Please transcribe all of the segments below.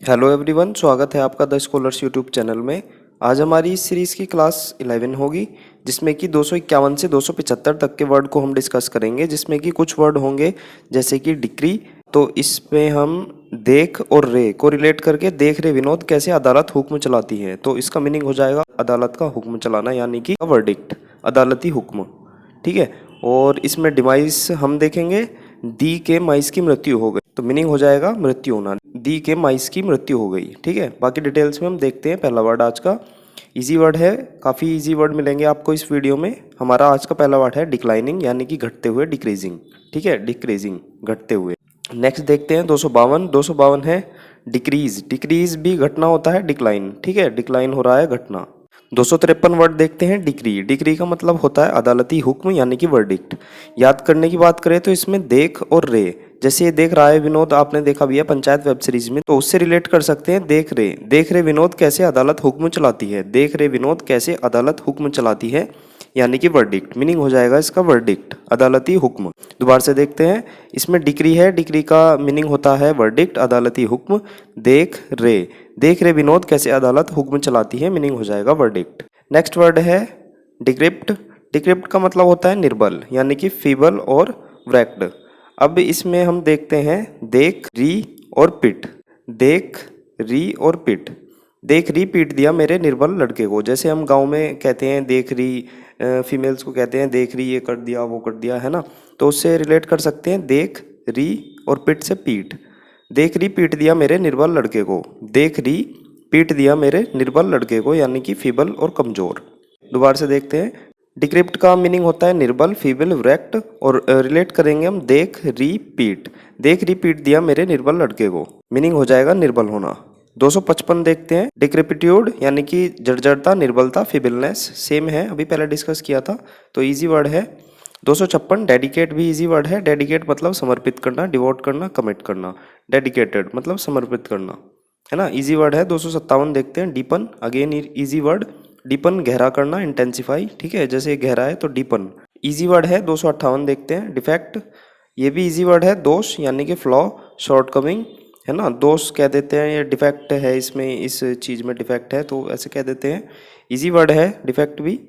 Hello everyone, स्वागत है आपका द स्कॉलर्स यूट्यूब चैनल में। आज हमारी इस सीरीज़ की क्लास 11 होगी, जिसमें कि 251 से 275 तक के वर्ड को हम डिस्कस करेंगे, जिसमें कि कुछ वर्ड होंगे जैसे कि डिक्री। तो इसमें हम देख और रे को रिलेट करके देख रे विनोद कैसे अदालत हुक्म चलाती है, तो इसका मीनिंग हो जाएगा अदालत का हुक्म चलाना, यानी कि वर्डिक्ट, अदालती हुक्म। ठीक है। और इसमें डिवाइस हम देखेंगे, दी के माइस की मृत्यु हो गई, तो मीनिंग हो जाएगा मृत्यु होना, दी के माइस की मृत्यु हो गई। ठीक है। बाकी डिटेल्स में हम देखते हैं। पहला वर्ड आज का इजी वर्ड है, काफ़ी इजी वर्ड मिलेंगे आपको इस वीडियो में। हमारा आज का पहला वर्ड है डिक्लाइनिंग, यानी कि घटते हुए, डिक्रीजिंग। ठीक है, डिक्रीजिंग, घटते हुए। नेक्स्ट देखते हैं 252। 252 है डिक्रीज। डिक्रीज भी घटना होता है, डिक्लाइन। ठीक है, डिक्लाइन हो रहा है, घटना। 253 वर्ड देखते हैं डिक्री। डिक्री का मतलब होता है अदालती हुक्म, यानी कि वर्डिक्ट। याद करने की बात करें तो इसमें देख और रे, जैसे ये देख रहा है विनोद, आपने देखा भी है पंचायत वेब सीरीज में, तो उससे रिलेट कर सकते हैं देख रे। देख रे विनोद कैसे अदालत हुक्म चलाती है, देख रे विनोद कैसे अदालत हुक्म चलाती है, यानी कि वर्डिक्ट। मीनिंग हो जाएगा इसका वर्डिक्ट, अदालती हुक्म। दोबारा से देखते हैं, इसमें डिक्री है, डिक्री का मीनिंग होता है वर्डिक्ट, अदालती हुक्म। देख रे, देख रे विनोद कैसे अदालत हुक्म चलाती है, मीनिंग हो जाएगा वर्डिक्ट। नेक्स्ट वर्ड है डिक्रिप्ट। डिक्रिप्ट का मतलब होता है निर्बल, यानी कि फीबल और व्रैक्ड। अब इसमें हम देखते हैं देख री और पिट। देख री और पिट। देख री पीट दिया मेरे निर्बल लड़के को, जैसे हम गांव में कहते हैं देख री, फीमेल्स को कहते हैं देख री, ये कर दिया वो कर दिया, है ना। तो उससे रिलेट कर सकते हैं देख री और पिट से पीट। देख री पीट दिया मेरे निर्बल लड़के को। देख री पीट दिया मेरे निर्बल लड़के को, यानी कि फीबल और कमजोर। दोबारा से देखते हैं, डिक्रिप्ट का मीनिंग होता है निर्बल, फीबल, व्रैक्ट, और रिलेट करेंगे हम देख री पीट। देख री पीट दिया मेरे निर्बल लड़के को, मीनिंग हो जाएगा निर्बल होना। 255 देखते हैं डिक्रेपिट्यूड, यानी कि जर्जरता, निर्बलता, फीबलनेस। सेम है, अभी पहले डिस्कस किया था, तो इजी वर्ड है। 256 डेडिकेट भी इजी वर्ड है। डेडिकेट मतलब समर्पित करना, डिवोट करना, कमिट करना। डेडिकेटेड मतलब समर्पित करना, है ना, इजी वर्ड है। 257 देखते हैं deepen, again easy word. Deepen गहरा करना, इंटेंसिफाई। ठीक है, जैसे गहरा है तो डीपन, इजी वर्ड है। 258 देखते हैं डिफेक्ट। ये भी इजी वर्ड है, दोष यानी कि फ्लॉ, शॉर्टकमिंग, है ना। दोष कह देते हैं, ये डिफेक्ट है, इसमें इस चीज़ में डिफेक्ट है, तो ऐसे कह देते हैं। इजी वर्ड है डिफेक्ट भी।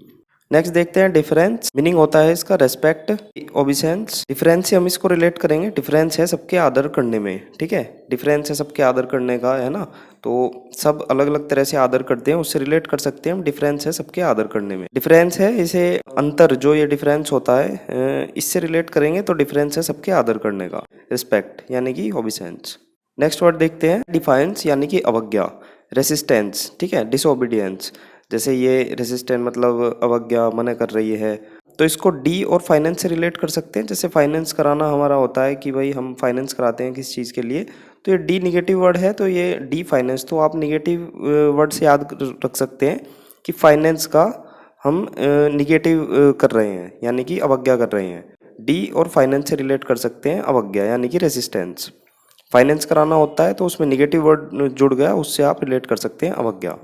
नेक्स्ट देखते हैं डिफरेंस। मीनिंग होता है इसका रेस्पेक्ट, ओबिसेंस। डिफरेंस से हम इसको रिलेट करेंगे, डिफरेंस है सबके आदर करने में। ठीक है, डिफरेंस है सबके आदर करने का, है ना। तो सब अलग अलग तरह से आदर करते हैं, उससे रिलेट कर सकते हैं हम, डिफरेंस है सबके आदर करने में। डिफरेंस है इसे अंतर, जो ये डिफरेंस होता है इससे रिलेट करेंगे, तो डिफरेंस है सबके आदर करने का। रिस्पेक्ट यानी कि ओबिसेंस। नेक्स्ट वर्ड देखते हैं डिफाइंस, यानी कि अवज्ञा। रेसिस्टेंस, ठीक है, डिसोबीडियंस। जैसे ये रेसिस्टेंट मतलब अवज्ञा, मना कर रही है, तो इसको डी और फाइनेंस से रिलेट कर सकते हैं। जैसे फाइनेंस कराना हमारा होता है कि भाई हम फाइनेंस कराते हैं किसी चीज़ के लिए, तो ये डी निगेटिव वर्ड है, तो ये डी फाइनेंस। तो आप निगेटिव वर्ड से याद रख सकते हैं कि फाइनेंस का हम निगेटिव कर रहे हैं, यानी कि अवज्ञा कर रहे हैं। डी और फाइनेंस से रिलेट कर सकते हैं अवज्ञा, यानी कि रेसिस्टेंस। फाइनेंस कराना होता है तो उसमें निगेटिव वर्ड जुड़ गया, उससे आप रिलेट कर सकते हैं अवज्ञा।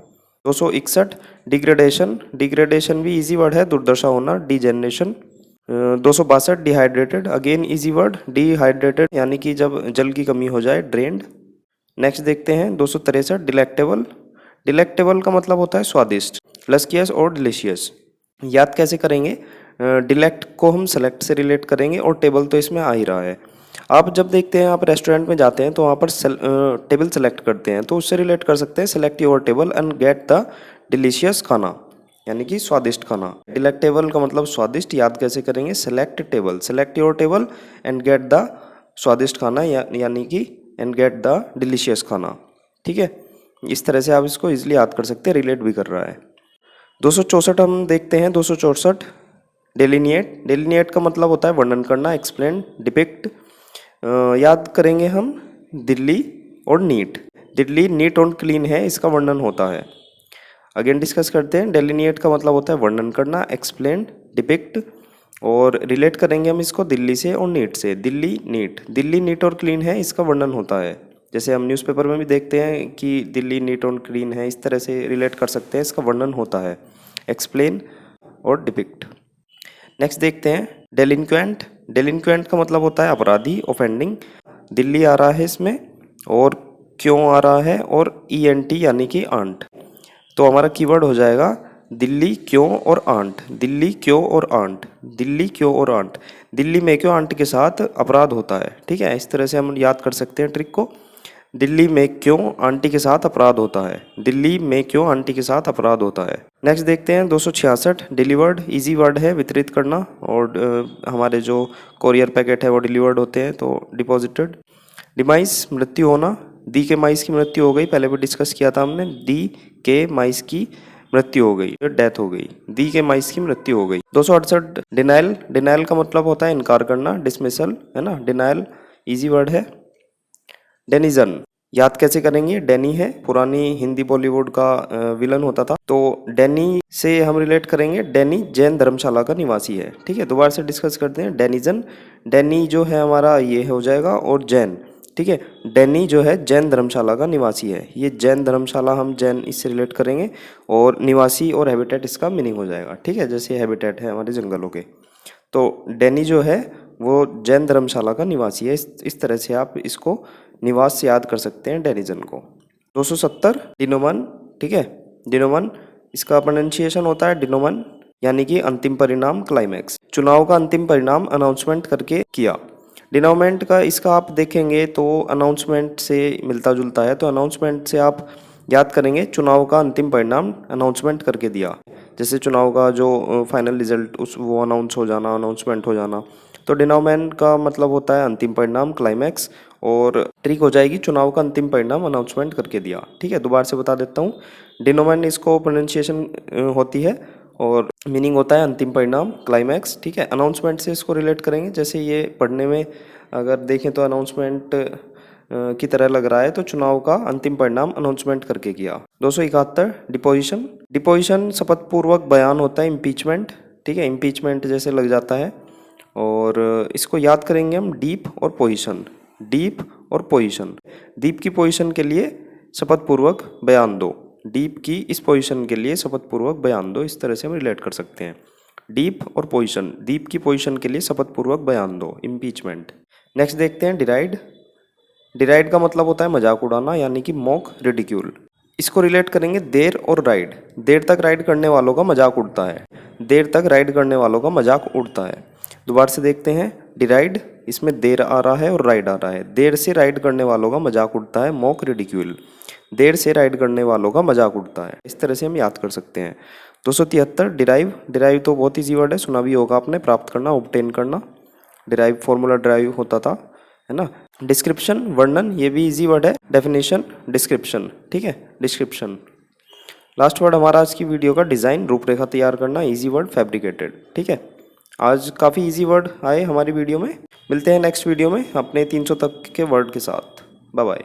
261 डिग्रेडेशन। डिग्रेडेशन भी इजी वर्ड है, दुर्दशा होना, degeneration. 262 dehydrated, again easy word, dehydrated यानी कि जब जल की कमी हो जाए, ड्रेन्ड। नेक्स्ट देखते हैं 263 डिलेक्टेबल। डिलेक्टेबल का मतलब होता है स्वादिष्ट, लस्कियस और डिलीशियस। याद कैसे करेंगे, डिलेक्ट को हम सेलेक्ट से रिलेट करेंगे, और टेबल तो इसमें आ ही रहा है। आप जब देखते हैं, आप रेस्टोरेंट में जाते हैं तो वहाँ पर टेबल सेलेक्ट करते हैं, तो उससे रिलेट कर सकते हैं select your table and get the delicious खाना, यानी कि स्वादिष्ट खाना। डिलेक्टेबल का मतलब स्वादिष्ट, याद कैसे करेंगे, select table, select your table and get the स्वादिष्ट खाना, यानी कि एंड गेट द डिलीशियस खाना। ठीक है, इस तरह से आप इसको इजीली याद कर सकते हैं, रिलेट भी कर रहा है। 264 हम देखते हैं। 264 डेलिनिएट। डेलिनिएट का मतलब होता है वर्णन करना, एक्सप्लेन, डिपिक्ट। याद करेंगे हम दिल्ली और नीट। दिल्ली नीट और क्लीन है, इसका वर्णन होता है। अगेन डिस्कस करते हैं, डेलिनिएट का मतलब होता है वर्णन करना, एक्सप्लेन, डिपिक्ट, और रिलेट करेंगे हम इसको दिल्ली से और नीट से। दिल्ली नीट, दिल्ली नीट और क्लीन है, इसका वर्णन होता है। जैसे हम न्यूज़पेपर में भी देखते हैं कि दिल्ली नीट और क्लीन है, इस तरह से रिलेट कर सकते हैं, इसका वर्णन होता है, एक्सप्लेन और डिपिक्ट। नेक्स्ट देखते हैं डेलिंक्वेंट। डेलिंक्वेंट का मतलब होता है अपराधी, ऑफेंडिंग। दिल्ली आ रहा है इसमें, और क्यों आ रहा है और ENT यानी कि आंट। तो हमारा कीवर्ड हो जाएगा दिल्ली क्यों और आंट। दिल्ली क्यों और आंट। दिल्ली क्यों और आंट। दिल्ली में क्यों आंट के साथ अपराध होता है। ठीक है, इस तरह से हम याद कर सकते हैं ट्रिक को। दिल्ली में क्यों आंटी के साथ अपराध होता है। दिल्ली में क्यों आंटी के साथ अपराध होता है। नेक्स्ट देखते हैं 266 डिलीवर्ड। इजी वर्ड है वितरित करना, और हमारे जो कोरियर पैकेट है वो डिलीवर्ड होते हैं, तो डिपॉजिटेड। डिमाइस मृत्यु होना। दी के माइस की मृत्यु हो गई, पहले भी डिस्कस किया था हमने। दी के माइस की मृत्यु हो गई, डेथ हो गई। दी के माइस की मृत्यु हो गई। 268 डिनाइल। डिनाइल का मतलब होता है इनकार करना, डिसमिसल, है ना। डिनाइल इजी वर्ड है। डेनिजन याद कैसे करेंगे। डैनी है, पुरानी हिंदी बॉलीवुड का विलन होता था, तो डैनी से हम रिलेट करेंगे। डैनी जैन धर्मशाला का निवासी है। ठीक है, दोबारा से डिस्कस करते हैं। डेनिजन, डैनी जो है हमारा ये हो जाएगा, और जैन। ठीक है, डैनी जो है जैन धर्मशाला का निवासी है। ये जैन धर्मशाला हम जैन इससे रिलेट करेंगे, और निवासी और हैबिटेट इसका मीनिंग हो जाएगा। ठीक है, जैसे हैबिटेट है हमारे जंगलों के, तो डैनी जो है वो जैन धर्मशाला का निवासी है। इस तरह से आप इसको निवास से याद कर सकते हैं डेनिजन को। 270 डिनोमन। ठीक है, डिनोमन इसका प्रोनाउंसिएशन होता है डिनोमन, यानी कि अंतिम परिणाम, क्लाइमैक्स। चुनाव का अंतिम परिणाम अनाउंसमेंट करके किया। डिनोमेंट का इसका आप देखेंगे तो अनाउंसमेंट से मिलता जुलता है, तो अनाउंसमेंट से आप याद करेंगे चुनाव का अंतिम परिणाम अनाउंसमेंट करके दिया। जैसे चुनाव का जो फाइनल रिजल्ट उस वो अनाउंस हो जाना, अनाउंसमेंट हो जाना। तो डिनोमेंट का मतलब होता है अंतिम परिणाम, क्लाइमैक्स, और ट्रिक हो जाएगी चुनाव का अंतिम परिणाम अनाउंसमेंट करके दिया। ठीक है, दोबारा से बता देता हूँ। डिनोमेंट इसको प्रोनाउंसिएशन होती है, और मीनिंग होता है अंतिम परिणाम, क्लाइमैक्स। ठीक है, अनाउंसमेंट से इसको रिलेट करेंगे। जैसे ये पढ़ने में अगर देखें तो अनाउंसमेंट की तरह लग रहा है, तो चुनाव का अंतिम परिणाम अनाउंसमेंट करके किया। 271 डिपोजिशन। डिपोजिशन शपथ पूर्वक बयान होता है, इम्पीचमेंट। ठीक है, इम्पीचमेंट जैसे लग जाता है, और इसको याद करेंगे हम डीप और पोजीशन। डीप और पोजीशन। डीप की पोजीशन के लिए शपथ पूर्वक बयान दो। डीप की इस पोजीशन के लिए शपथ पूर्वक बयान दो, इस तरह से हम रिलेट कर सकते हैं। डीप और पोजीशन, डीप की पोजीशन के लिए शपथ पूर्वक बयान दो, इम्पीचमेंट। नेक्स्ट देखते हैं डिराइड। डिराइड का मतलब होता है मजाक उड़ाना, यानी कि मॉक, रिडिक्यूल। इसको रिलेट करेंगे देर और राइड। देर तक राइड करने वालों का मजाक उड़ता है। देर तक राइड करने वालों का मजाक उड़ता है। दोबारा से देखते हैं। डिराइड, इसमें देर आ रहा है और राइड आ रहा है। देर से राइड करने वालों का मजाक उड़ता है, मॉक, रिडिक्यूल। देर से राइड करने वालों का मजाक उड़ता है, इस तरह से हम याद कर सकते हैं। 273 डिराइव। डिराइव तो बहुत ईजी वर्ड है, सुना भी होगा आपने, प्राप्त करना, ऑब्टेन करना। डिराइव फॉर्मूला डिराइव होता था, है ना। डिस्क्रिप्शन वर्णन, ये भी इजी वर्ड है। Definition, description. ठीक है, डिस्क्रिप्शन। लास्ट वर्ड हमारा आज की वीडियो का डिज़ाइन, रूपरेखा तैयार करना, इजी वर्ड फैब्रिकेटेड। ठीक है, आज काफ़ी इजी वर्ड आए हमारी वीडियो में। मिलते हैं नेक्स्ट वीडियो में अपने 300 तक के वर्ड के साथ। Bye bye.